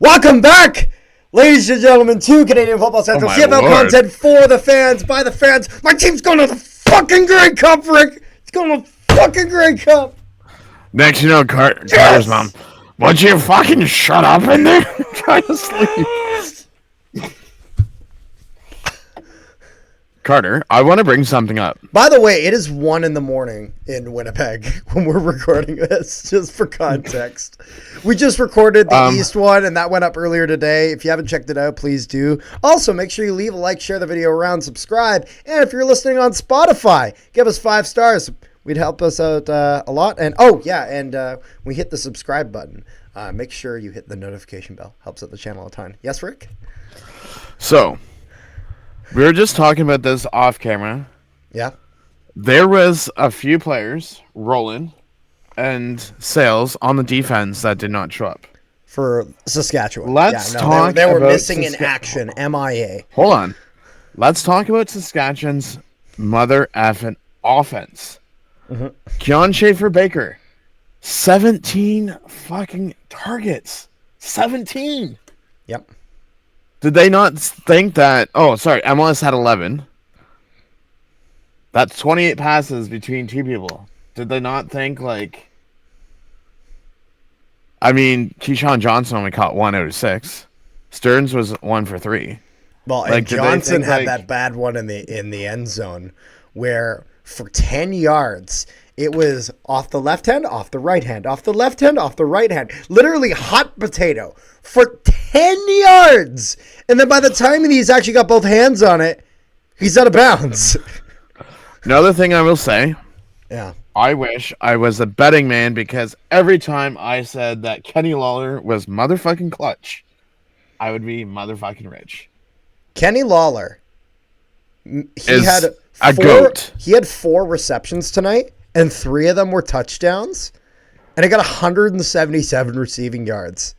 Welcome back, ladies and gentlemen, to Canadian Football Central. CFL content for the fans, by the fans. My team's going to the fucking Grey Cup, Rick. It's going to the fucking Grey Cup. Next, you know, Carter's mom. Won't you fucking shut up in there? Trying to sleep. Carter, I want to bring something up. By the way, it is 1 a.m. in Winnipeg when we're recording this, just for context. We just recorded the East one, and that went up earlier today. If you haven't checked it out, please do. Also, make sure you leave a like, share the video around, subscribe, and if you're listening on Spotify, give us 5 stars. We'd help us out a lot. And we hit the subscribe button. Make sure you hit the notification bell. Helps out the channel a ton. Yes, Rick? So, we were just talking about this off camera. Yeah. There was a few players, Nolan and Sales, on the defense that did not show up. For Saskatchewan. Let's talk they were about missing in action. MIA. Hold on. Let's talk about Saskatchewan's mother effing offense. Keon Schaefer-Baker, 17 fucking targets. 17. Yep. Did they not think that... Oh, sorry. MLS had 11. That's 28 passes between 2 people. Did they not think, like... I mean, Keyshawn Johnson only caught 1 out of 6. Stearns was 1 for 3. Well, like, and Johnson had that bad one in the end zone where for 10 yards... It was off the left hand, off the right hand, off the left hand, off the right hand. Literally hot potato for 10 yards. And then by the time he's actually got both hands on it, he's out of bounds. Another thing I will say. Yeah. I wish I was a betting man because every time I said that Kenny Lawler was motherfucking clutch, I would be motherfucking rich. Kenny Lawler. He had a goat. He had 4 receptions tonight. And 3 of them were touchdowns. And he got 177 receiving yards.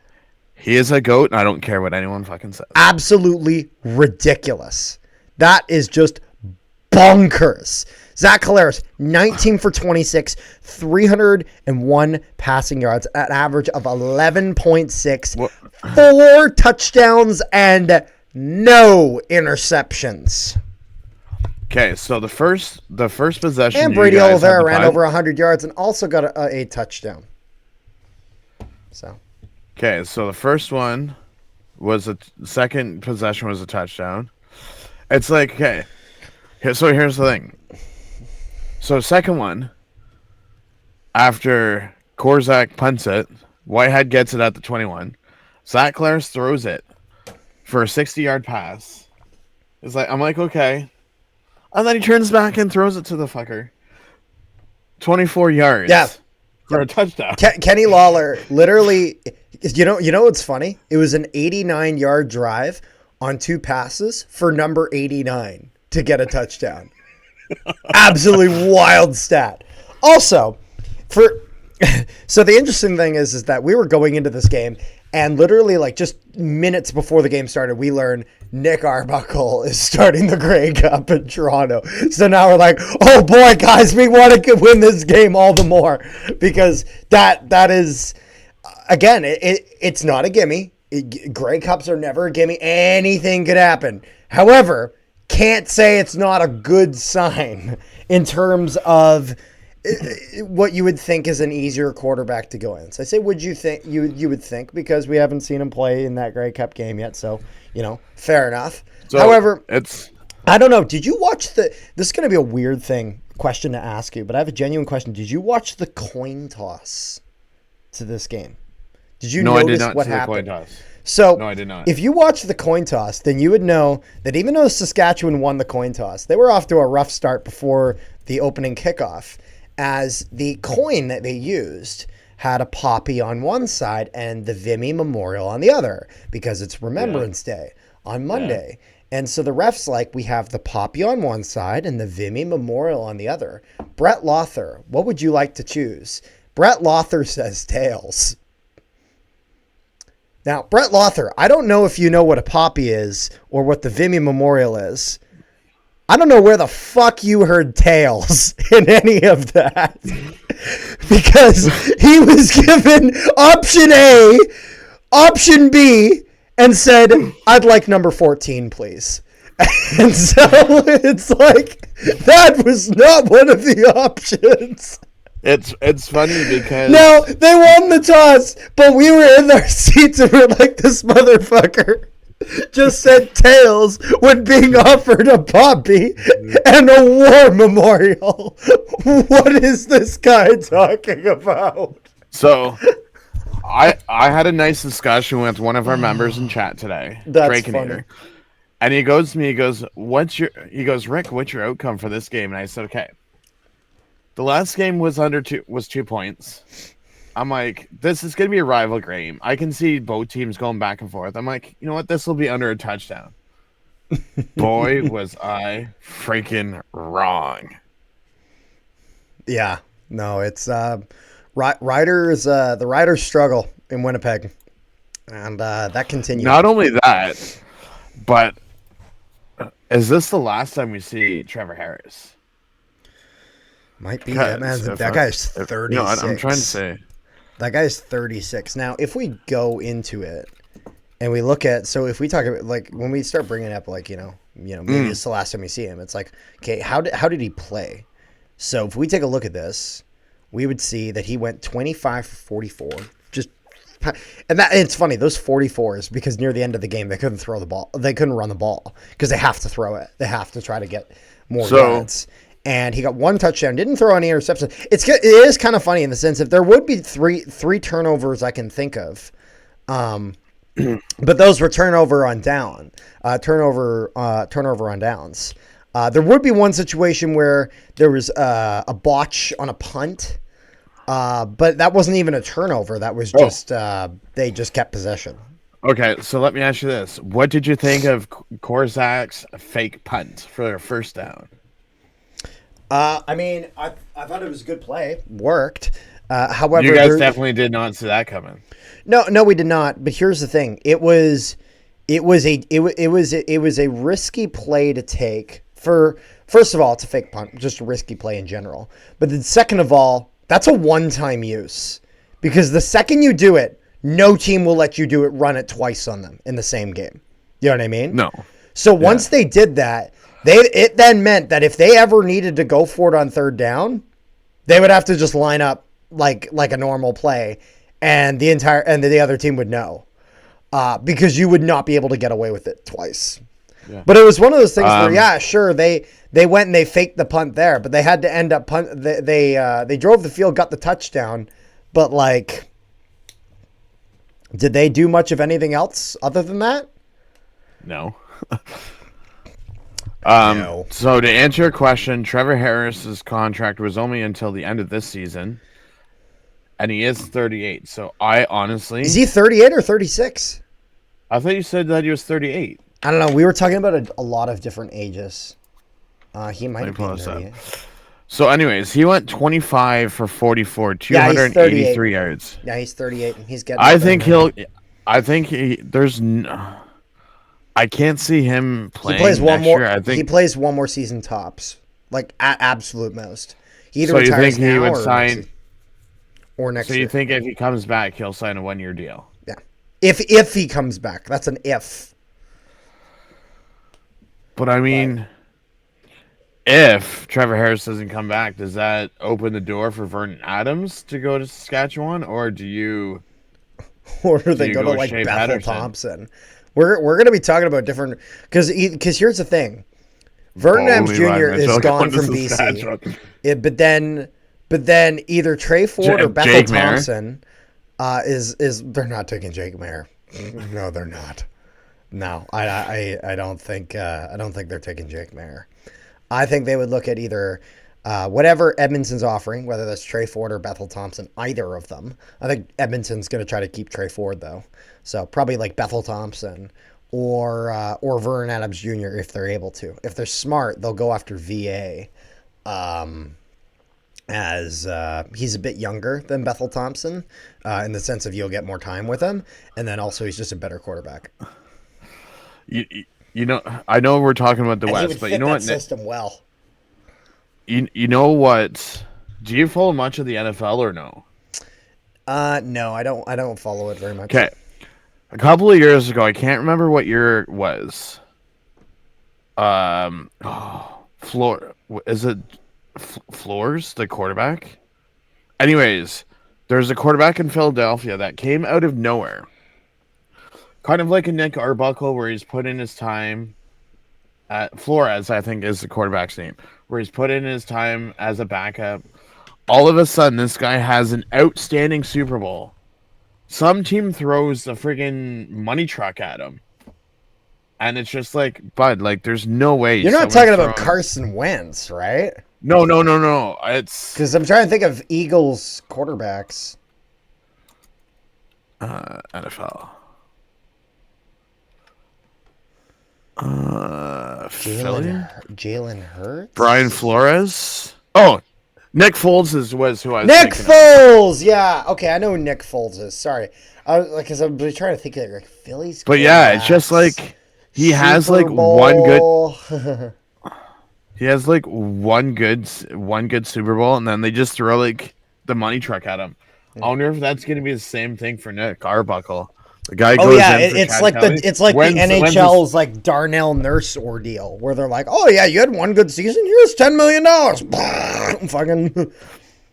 He is a goat, and I don't care what anyone fucking says. Absolutely ridiculous. That is just bonkers. Zach Collaros, 19 for 26, 301 passing yards, an average of 11.6, 4 touchdowns, and no interceptions. Okay, so the first possession, and Brady Oliveira ran over 100 yards and also got a touchdown. So, okay, so the first one was second possession was a touchdown. It's like, okay, so here's the thing. So second one, after Korzak punts it, Whitehead gets it at the 21. Zach Collaros throws it for a 60-yard pass. It's like, I'm like, okay. And then he turns back and throws it to the fucker. 24 yards. Yeah. For a touchdown. Kenny Lawler, literally, you know what's funny? It was an 89-yard drive on 2 passes for number 89 to get a touchdown. Absolutely wild stat. Also, so the interesting thing is that we were going into this game and literally like just minutes before the game started, we learned Nick Arbuckle is starting the Grey Cup in Toronto. So now we're like, oh boy, guys, we want to win this game all the more because that is, again, it's not a gimme. Grey Cups are never a gimme. Anything could happen. However, can't say it's not a good sign in terms of what you would think is an easier quarterback to go in. So I say, would you think you would think because we haven't seen him play in that Grey Cup game yet. So, fair enough. So however, I don't know. Did you watch this is going to be a weird question to ask you, but I have a genuine question. Did you watch the coin toss to this game? Did you notice I did not what see happened? The coin toss. So, no, I did not. If you watched the coin toss, then you would know that even though Saskatchewan won the coin toss, they were off to a rough start before the opening kickoff, as the coin that they used had a poppy on one side and the Vimy Memorial on the other, because it's Remembrance Day on Monday. Yeah. And so the ref's like, we have the poppy on one side and the Vimy Memorial on the other. Brett Lothar, what would you like to choose? Brett Lothar says tails. Now, Brett Lothar, I don't know if you know what a poppy is or what the Vimy Memorial is. I don't know where the fuck you heard tails in any of that. Because he was given option A, option B, and said, I'd like number 14, please. And so it's like, that was not one of the options. It's funny because No, they won the toss, but we were in our seats and we're like, this motherfucker just said tails when being offered a poppy and a war memorial. What is this guy talking about? So I had a nice discussion with one of our members in chat today. That's funny. And he goes to me, he goes, Rick, what's your outcome for this game? And I said, okay. The last game was 2 points. I'm like, this is going to be a rival game. I can see both teams going back and forth. I'm like, you know what? This will be under a touchdown. Boy, was I freaking wrong. Yeah. No, it's Riders. The Riders struggle in Winnipeg. And that continues. Not only that, but is this the last time we see Trevor Harris? Might be. That guy's 36. No, I'm trying to say. That guy's 36. Now, if we go into it and we look at, so if we talk about, like, when we start bringing up, like, maybe it's the last time we see him, it's like, okay, how did he play? So if we take a look at this, we would see that he went 25 for 44. And it's funny, those 44s, because near the end of the game, they couldn't throw the ball. They couldn't run the ball because they have to throw it. They have to try to get more yards. And he got 1 touchdown, didn't throw any interceptions. It is kind of funny in the sense if there would be three turnovers I can think of, but those were turnover on downs. There would be one situation where there was a botch on a punt, but that wasn't even a turnover. That was just they just kept possession. Okay, so let me ask you this: what did you think of Korzak's fake punt for their first down? I mean, I thought it was a good play. Worked. However, you guys definitely did not see that coming. No, we did not. But here's the thing: it was a risky play to take. First of all, it's a fake punt, just a risky play in general. But then, second of all, that's a one-time use because the second you do it, no team will let you run it twice on them in the same game. You know what I mean? No. So once they did that. It then meant that if they ever needed to go for it on third down, they would have to just line up like a normal play, and the other team would know, because you would not be able to get away with it twice. Yeah. But it was one of those things where sure they went and they faked the punt there, but they had to end up punt. They drove the field, got the touchdown, but like, did they do much of anything else other than that? No. So to answer your question, Trevor Harris's contract was only until the end of this season, and he is 38. So I honestly... Is he 38 or 36? I thought you said that he was 38. I don't know. We were talking about a lot of different ages. He might be 38. So anyways, he went 25 for 44, 283 yards. Yeah, he's 38, and he's getting... I can't see him playing. He plays one more season tops, like at absolute most. He either retires now or next year. So you think if he comes back, he'll sign a 1-year deal? Yeah, if he comes back, that's an if. But I mean, if Trevor Harris doesn't come back, does that open the door for Vernon Adams to go to Saskatchewan, or do you? Or do they go to like Bethel Thompson? We're going to be talking about different because here's the thing, Vernon Adams Jr. is gone from BC, but then either Trey Ford or Bethel Thompson is they're not taking Jake Mayer. No, they're not. No, I don't think they're taking Jake Mayer. I think they would look at either whatever Edmonton's offering, whether that's Trey Ford or Bethel Thompson, either of them. I think Edmonton's going to try to keep Trey Ford though. So probably like Bethel Thompson or Vernon Adams Jr. if they're able to. If they're smart, they'll go after VA, as he's a bit younger than Bethel Thompson in the sense of you'll get more time with him, and then also he's just a better quarterback. I know we're talking about the And he West, would but fit you know that what? system well. You know what? Do you follow much of the NFL or no? No, I don't follow it very much. Okay. A couple of years ago, I can't remember what year it was. Floor is it Floors, the quarterback? Anyways, there's a quarterback in Philadelphia that came out of nowhere. Kind of like a Nick Arbuckle, where he's put in his time at Flores, I think is the quarterback's name, where he's put in his time as a backup. All of a sudden, this guy has an outstanding Super Bowl. Some team throws a friggin' money truck at him. And it's just like, bud, like, there's no way. You're not talking about Carson Wentz, right? No. It's because I'm trying to think of Eagles quarterbacks. NFL. Jalen Hurts? Brian Flores? Oh, Nick Foles was who I was Nick thinking Foles! Of. Yeah. Okay, I know who Nick Foles is. Sorry. Because I'm trying to think of like Phillies. But yeah, it's just like he has like one good. He has like one good Super Bowl, and then they just throw like the money truck at him. I wonder if that's going to be the same thing for Nick Arbuckle. The guy goes in for it's like the NHL's like Darnell Nurse ordeal, where they're like, "Oh yeah, you had one good season. Here's $10 million." Fucking.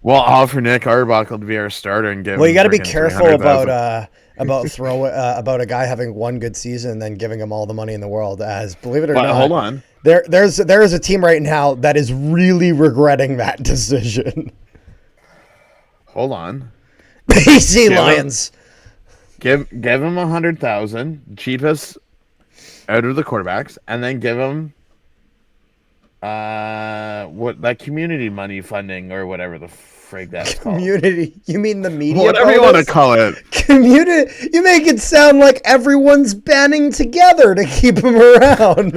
Well, I'll offer Nick Arbuckle to be our starter and give. Well, you got to be careful about a guy having one good season and then giving him all the money in the world. As believe it or not, hold on. There is a team right now that is really regretting that decision. Hold on. BC Lions. Give him 100,000, cheapest out of the quarterbacks, and then give him what that community money funding or whatever the frig that's called. Community? You mean the media? Whatever you want to call it. Community? You make it sound like everyone's banding together to keep him around.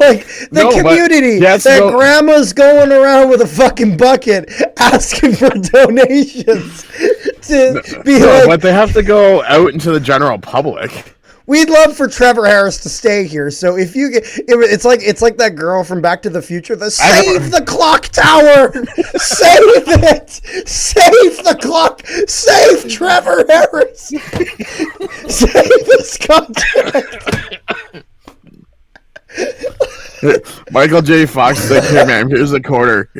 Like the community. Grandma's going around with a fucking bucket asking for donations but they have to go out into the general public. We'd love for Trevor Harris to stay here. So if you get, it's like that girl from Back to the Future. Save the clock tower, save it, save the clock, save Trevor Harris, save this contract. Michael J. Fox is like, "Here, man, here's a quarter.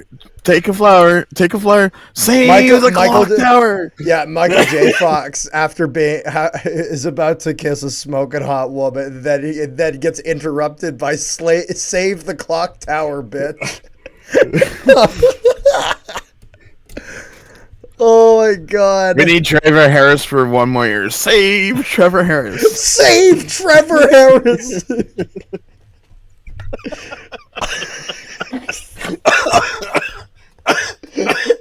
Take a flower. Save the clock tower." Yeah, Michael J. Fox, after being is about to kiss a smoking hot woman, then gets interrupted by "Save the clock tower, bitch." Oh my God! We need Trevor Harris for one more year. Save Trevor Harris. Save Trevor Harris.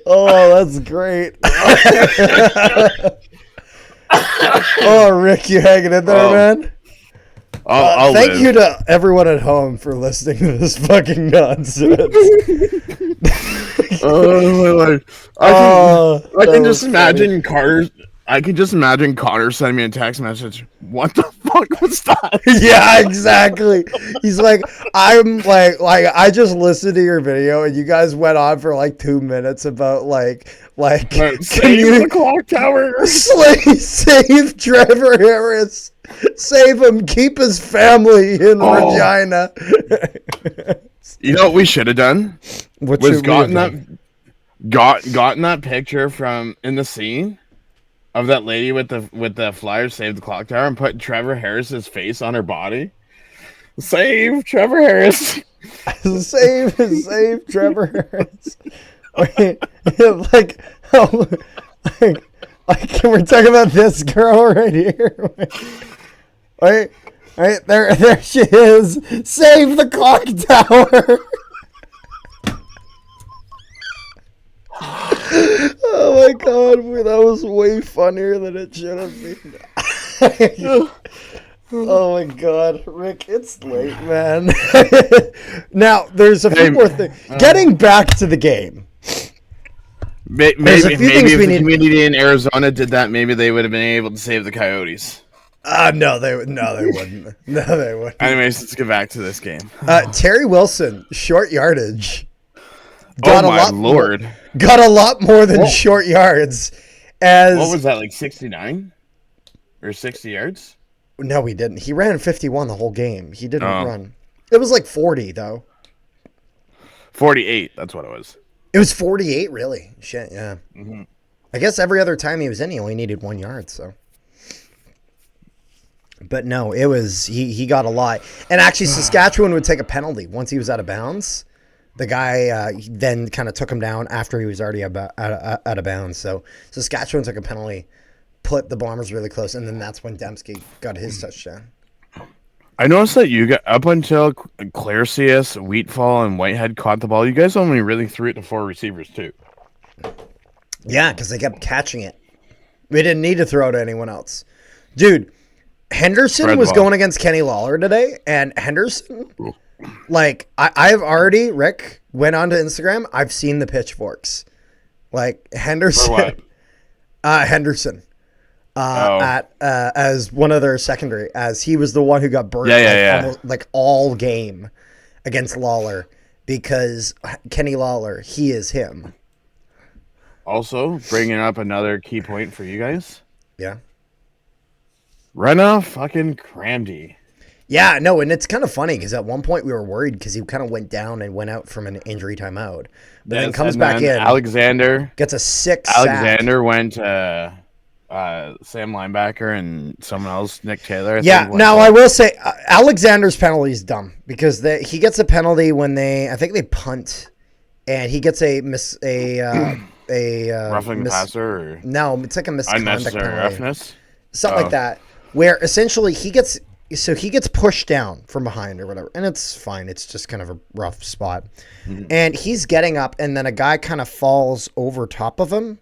Oh, that's great. Oh, Rick, you hanging in there, man? Thank you to everyone at home for listening to this fucking nonsense. Oh my Lord! I can just imagine Carter. I can just imagine Connor sending me a text message. What the fuck was that? Yeah, exactly. He's like, I'm like I just listened to your video and you guys went on for like 2 minutes about like save the clock tower. Save Trevor Harris. Save him. Keep his family in Regina. You know what we should have done? Gotten that picture from in the scene of that lady with the flyer, Save the Clock Tower, and put Trevor Harris's face on her body. Save Trevor Harris. save Trevor Harris. We're talking about this girl right here. Wait, there she is. Save the clock tower. Oh my God, that was way funnier than it should have been. Oh my God, Rick, it's late, man. Now, there's a few more things. Getting back to the game. Maybe if the community in Arizona did that, maybe they would have been able to save the Coyotes. No, they wouldn't. No, they wouldn't. Anyways, let's get back to this game. Terry Wilson, short yardage. Oh my lord! Got a lot more than short yards. What was that, like 69 or 60 yards? No, he didn't. He ran 51 the whole game. He didn't run. It was like 40 though. 48. That's what it was. It was 48, really? Shit, yeah. Mm-hmm. I guess every other time he was in, he only needed 1 yard. So, but no, it was he got a lot. And actually, Saskatchewan would take a penalty once he was out of bounds. The guy then kind of took him down after he was already out of bounds. So Saskatchewan took a penalty, put the Bombers really close, and then that's when Dembski got his touchdown. I noticed that you got up until Claircius, Wheatfall, and Whitehead caught the ball. You guys only really threw it to 4 receivers too. Yeah, because they kept catching it. We didn't need to throw to anyone else. Dude, Henderson was going against Kenny Lawler today, and Henderson, like, I've already, Rick, went onto Instagram. I've seen the pitchforks. Like, Henderson. For what? Henderson. As one of their secondary, as he was the one who got burned almost, like all game against Lawler, because Kenny Lawler, he is him. Also, bringing up another key point for you guys. Yeah. Rena fucking Cramdy. Yeah, no, and it's kind of funny because at one point we were worried because he kind of went down and went out from an injury timeout, but then comes back in. Alexander gets a 6 Alexander sack. Went Sam linebacker and someone else, Nick Taylor. I will say Alexander's penalty is dumb because he gets a penalty when I think they punt, and he gets a roughing the passer. Or no, it's like a misconduct unnecessary penalty. roughness, something like that, where essentially he gets pushed down from behind or whatever, and it's fine. It's just kind of a rough spot, and he's getting up, and then a guy kind of falls over top of him.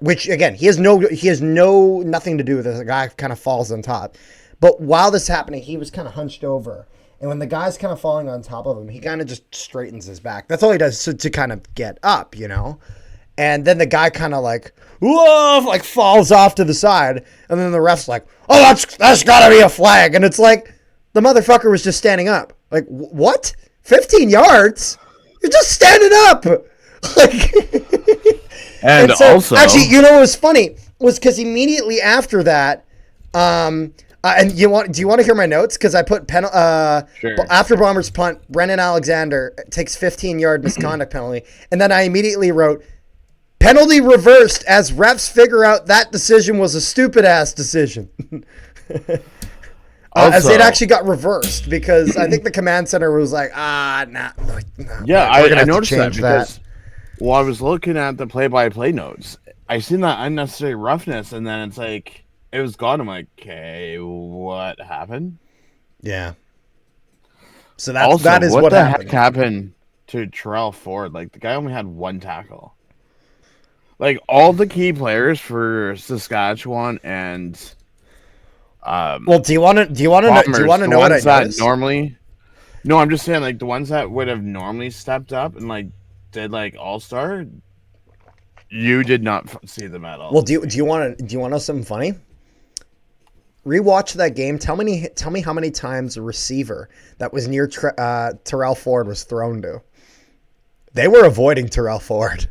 Which again, he has nothing to do with it. The guy kind of falls on top, but while this is happening, he was kind of hunched over, and when the guy's kind of falling on top of him, he kind of just straightens his back. That's all he does to kind of get up, you know. And then the guy kind of like, whoa, like falls off to the side, and then the ref's like, oh, that's gotta be a flag, and it's like the motherfucker was just standing up. Like what? 15 yards? You're just standing up. Like. And so, also, actually, you know what was funny was because immediately after that, and do you want to hear my notes? Because I put sure. After Bombers punt, Brennan Alexander takes 15-yard misconduct penalty, and then I immediately wrote penalty reversed as refs figure out that decision was a stupid ass decision. As it actually got reversed because I think the command center was like, nah. Yeah, I noticed that because. Well, I was looking at the play-by-play notes. I seen that unnecessary roughness, and then it's like it was gone. I'm like, okay, what happened? Yeah. So that is what the happened. Heck happened to Terrell Ford? Like the guy only had 1 tackle. Like all the key players for Saskatchewan and well, do you want to know what I noticed? No, I'm just saying like the ones that would have normally stepped up and like did like all-star, you did not see them at all. Well, do you want to know something funny? Rewatch that game. Tell me how many times a receiver that was near Terrell Ford was thrown to. They were avoiding Terrell Ford.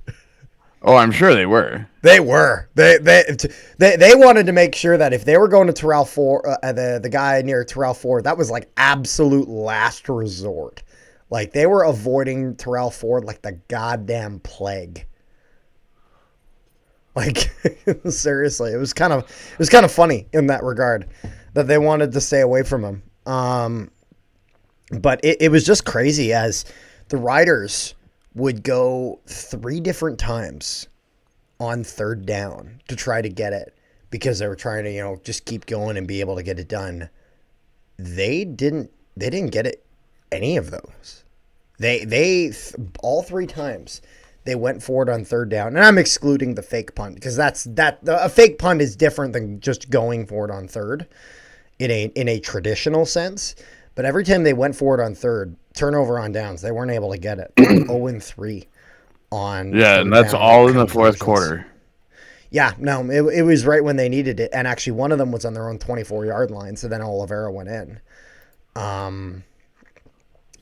Oh, I'm sure they were. They were. They wanted to make sure that if they were going to Terrell Ford, the guy near Terrell Ford, that was like absolute last resort. Like, they were avoiding Terrell Ford like the goddamn plague. Like, seriously, it was kind of funny in that regard that they wanted to stay away from him. But it was just crazy as the Riders would go 3 different times on 3rd down to try to get it because they were trying to, just keep going and be able to get it done. They didn't get it any of those. They all 3 times they went forward on 3rd down, and I'm excluding the fake punt because a fake punt is different than just going forward on 3rd in a traditional sense. But every time they went forward on 3rd, turnover on downs, they weren't able to get it. 0-3 on. Yeah, and that's all in the 4th quarter. Yeah, no, it was right when they needed it, and actually one of them was on their own 24-yard line, so then Oliveira went in.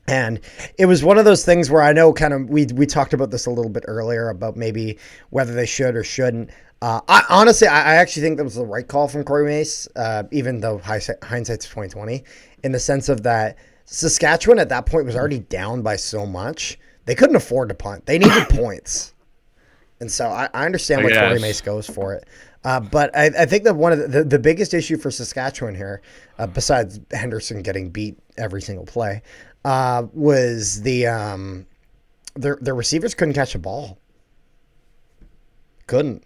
And it was one of those things where I know kind of we talked about this a little bit earlier about maybe whether they should or shouldn't. I honestly, I actually think that was the right call from Corey Mace, even though hindsight's 2020, in the sense of that Saskatchewan at that point was already down by so much they couldn't afford to punt. They needed points, and so I understand why Corey Mace goes for it. But I think that one of the biggest issue for Saskatchewan here, besides Henderson getting beat every single play, was their receivers couldn't catch a ball. Couldn't.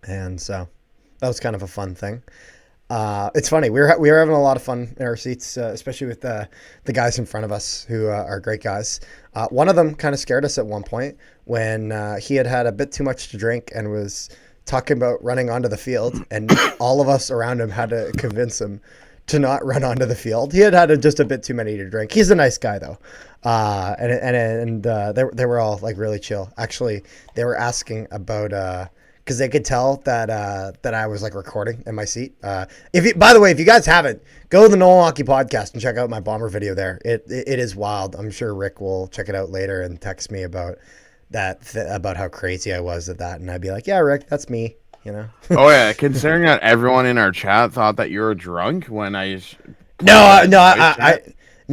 And so that was kind of a fun thing. It's funny. We were having a lot of fun in our seats, especially with the guys in front of us who are great guys. One of them kind of scared us at one point when he had a bit too much to drink and was talking about running onto the field, and all of us around him had to convince him to not run onto the field. He had just a bit too many to drink. He's a nice guy though, and they were all like really chill. Actually, they were asking about. Because they could tell that I was like recording in my seat. By the way, if you guys haven't, go to the Nolan Hockey Podcast and check out my bomber video there. It is wild. I'm sure Rick will check it out later and text me about that about how crazy I was at that, and I'd be like, "Yeah, Rick, that's me." You know. Oh yeah, considering that everyone in our chat thought that you were drunk when I. I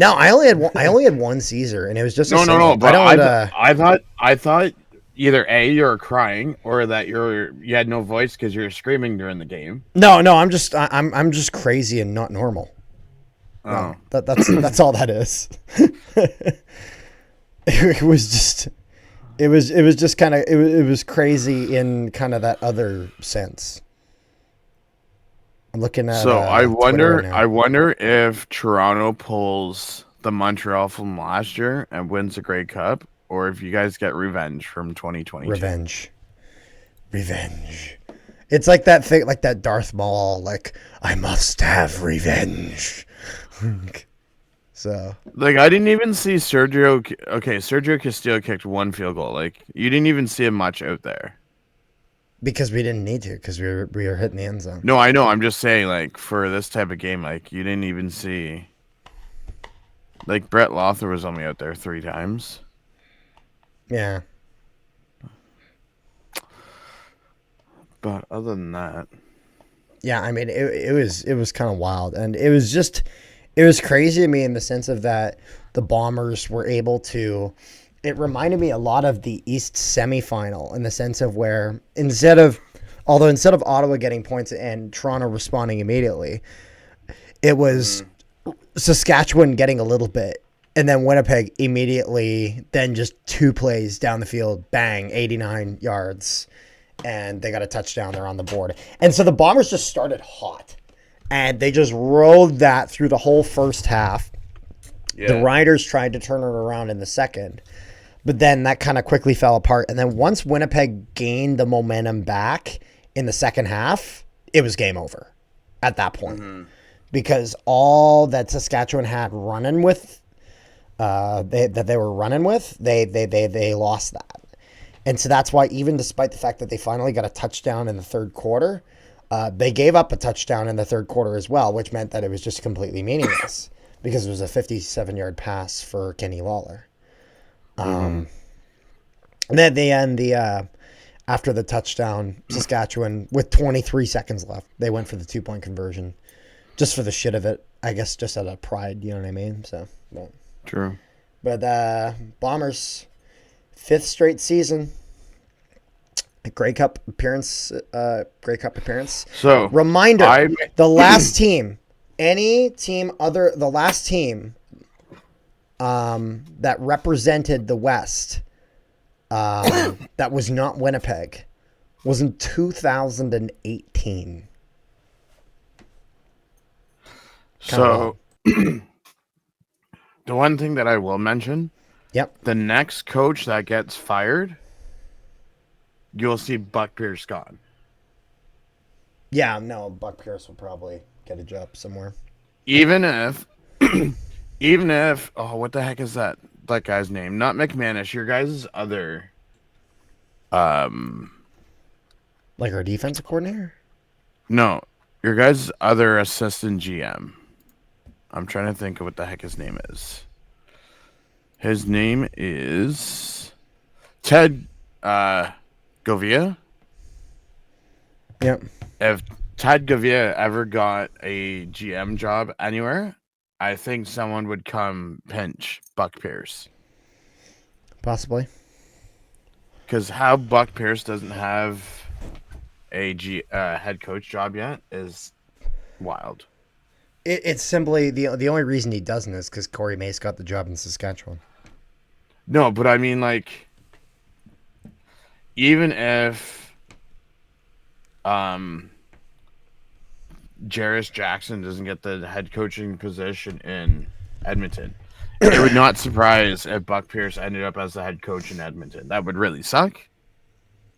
only had one Caesar, and it was just no. But I thought. Either A, you're crying, or that you had no voice because you were screaming during the game. No, I'm just crazy and not normal. Oh, no, that's all that is. It was just kind of it was crazy in kind of that other sense. I'm looking at. So I wonder if Toronto pulls the Montreal from last year and wins the Grey Cup. Or if you guys get revenge from 2022. Revenge. It's like that thing, like that Darth Maul, like, I must have revenge. So. Like, I didn't even see Sergio. Okay, Sergio Castillo kicked one field goal. Like, you didn't even see him much out there. Because we didn't need to, because we were hitting the end zone. No, I know. I'm just saying, like, for this type of game, like, you didn't even see. Like, Brett Lothar was only out there 3 times. Yeah. But other than that. Yeah, I mean, it was kind of wild. And it was crazy to me in the sense of that the Bombers were able to. It reminded me a lot of the East semifinal in the sense of where instead of Ottawa getting points and Toronto responding immediately, it was Saskatchewan getting a little bit. And then Winnipeg immediately, then just 2 plays down the field, bang, 89 yards, and they got a touchdown. They're on the board. And so the Bombers just started hot, and they just rode that through the whole first half. Yeah. The Riders tried to turn it around in the second, but then that kind of quickly fell apart. And then once Winnipeg gained the momentum back in the second half, it was game over at that point. Because all that Saskatchewan had running with, they were running with, they lost that. And so that's why even despite the fact that they finally got a touchdown in the third quarter, they gave up a touchdown in the third quarter as well, which meant that it was just completely meaningless because it was a 57-yard pass for Kenny Lawler. And then at the end, after the touchdown, Saskatchewan, with 23 seconds left, they went for the 2-point conversion just for the shit of it. I guess just out of pride, you know what I mean? So, well. True. But Bombers, 5th straight season, Grey Cup appearance. So reminder: the last team, the last team that represented the West, that was not Winnipeg, was in 2018. So. The one thing that I will mention, the next coach that gets fired, you'll see Buck Pierce gone. Yeah, no, Buck Pierce will probably get a job somewhere. Even if, what the heck is that guy's name? Not McManus, your guys' other. Like our defensive coordinator? No, your guys' other assistant GM. I'm trying to think of what the heck his name is. His name is Ted Govia. Yep. If Ted Govia ever got a GM job anywhere, I think someone would come pinch Buck Pierce. Possibly. Because how Buck Pierce doesn't have a head coach job yet is wild. It's simply the only reason he doesn't is because Corey Mace got the job in Saskatchewan. No, but I mean, like, even if Jarris Jackson doesn't get the head coaching position in Edmonton, it would not surprise if Buck Pierce ended up as the head coach in Edmonton. That would really suck,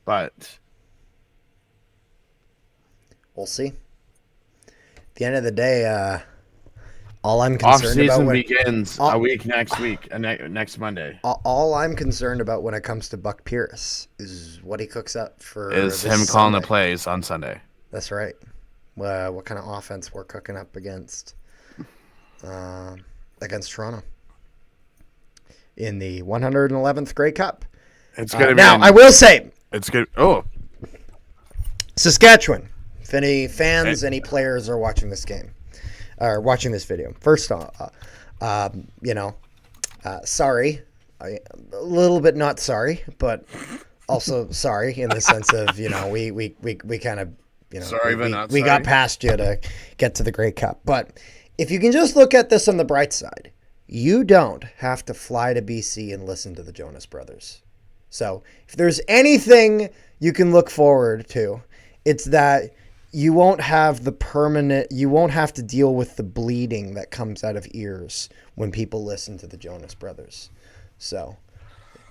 but we'll see. At the end of the day, all I'm concerned about off-season begins a week next week, next Monday. All I'm concerned about when it comes to Buck Pierce is what he cooks up for. Is him calling the plays on Sunday. That's right. What kind of offense we're cooking up against Toronto in the 111th Grey Cup. It's gonna be now. I will say it's good. Oh, Saskatchewan. If any fans, any players are watching this game, or watching this video, first off, sorry, a little bit not sorry, but also sorry in the sense of we kind of sorry, but not we sorry. got past you to get to the Grey Cup. But if you can just look at this on the bright side, you don't have to fly to BC and listen to the Jonas Brothers. So if there's anything you can look forward to, it's that you won't have to deal with the bleeding that comes out of ears when people listen to the Jonas Brothers. So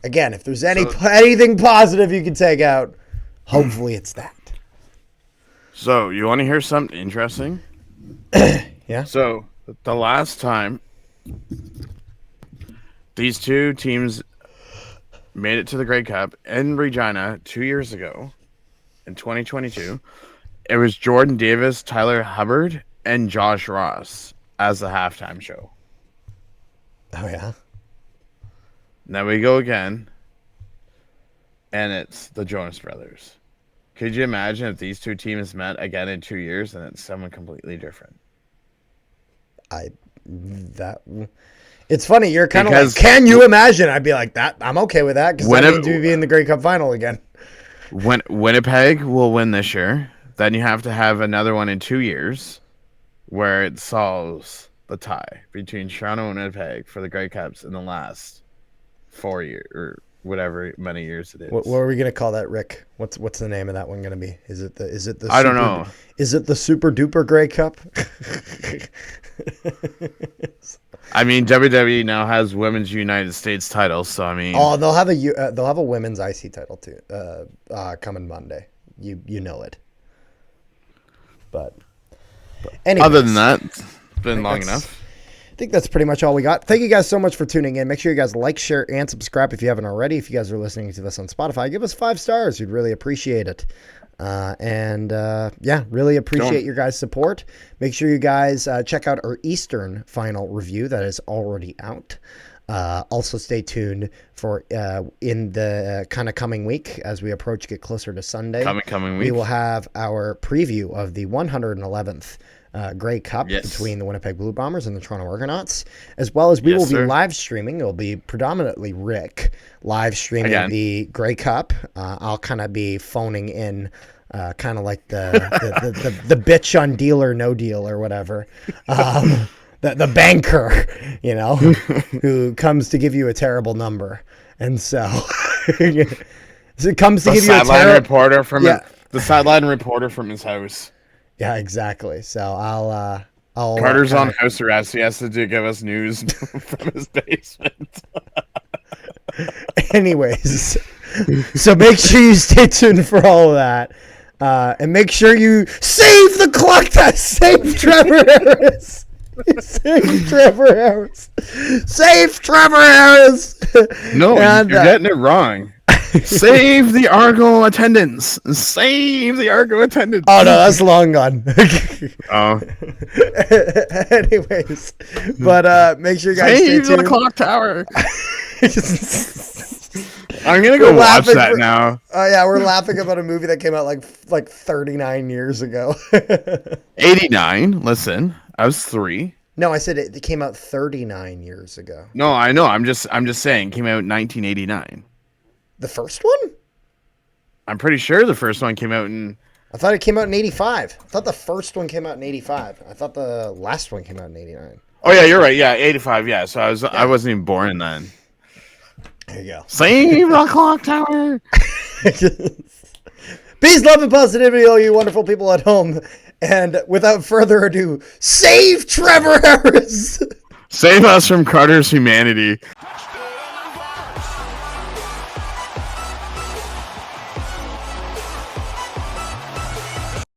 again, if there's anything positive you can take out, hopefully it's that. So you want to hear something interesting? Yeah. So the last time these two teams made it to the Grey Cup in Regina 2 years ago, in 2022, it was Jordan Davis, Tyler Hubbard, and Josh Ross as the halftime show. Oh, yeah? Now we go again, and it's the Jonas Brothers. Could you imagine if these two teams met again in 2 years and it's someone completely different? It's funny. You're kind of like, can you imagine? I'd be like, that. I'm okay with that because that means we'd be in the Grey Cup final again. When Winnipeg will win this year, then you have to have another one in 2 years where it solves the tie between Toronto and Winnipeg for the Grey Cups in the last 4 years or whatever many years it is. What are we gonna call that, Rick? What's the name of that one gonna be? Is it the I don't know. Is it the Super Duper Grey Cup? I mean, WWE now has Women's United States titles, so I mean, they'll have a women's IC title too. Coming Monday, you know it. But anyways, other than that, it's been long enough. I think that's pretty much all we got. Thank you guys so much for tuning in. Make sure you guys like, share, and subscribe if you haven't already. If you guys are listening to this on Spotify, give us 5 stars. We'd really appreciate it. Really appreciate your guys' support. Make sure you guys check out our Eastern final review that is already out. Also stay tuned for in the kind of coming week as we get closer to Sunday. Coming week. We will have our preview of the 111th Grey Cup between the Winnipeg Blue Bombers and the Toronto Argonauts, as well as we will be live streaming. It will be predominantly Rick live streaming the Grey Cup. I'll kind of be phoning in, kind of like the bitch on Deal or No Deal or whatever. The banker, who comes to give you a terrible number, and so it comes to give you a terrible reporter from the sideline reporter from his house. Yeah, exactly. So I'll Carter's on house arrest. He has to give us news from his basement. Anyways, so make sure you stay tuned for all of that, and make sure you save the clock to save Trevor Harris. Save Trevor Harris. Save Trevor Harris. No, you're getting it wrong. Save the Argo attendants. Save the Argo attendants. Oh, no, that's long gone. Oh. Anyways, but make sure you guys Save stay the tuned. clock tower. I'm going to go watch that now. Oh, yeah, we're laughing about a movie that came out like 39 years ago. 89. Listen, I was 3. No, I said it came out 39 years ago. No, I know. I'm just saying, came out in 1989. The first one? I'm pretty sure the first one came out in. I thought it came out in 85. I thought the first one came out in 85. I thought the last one came out in 89. Oh yeah, you're right. Yeah, 85. Yeah, so I wasn't even born then. There you go. Save the clock tower. Peace, love, and positivity, all you wonderful people at home. And without further ado, save Trevor Harris. Save us from Carter's humanity.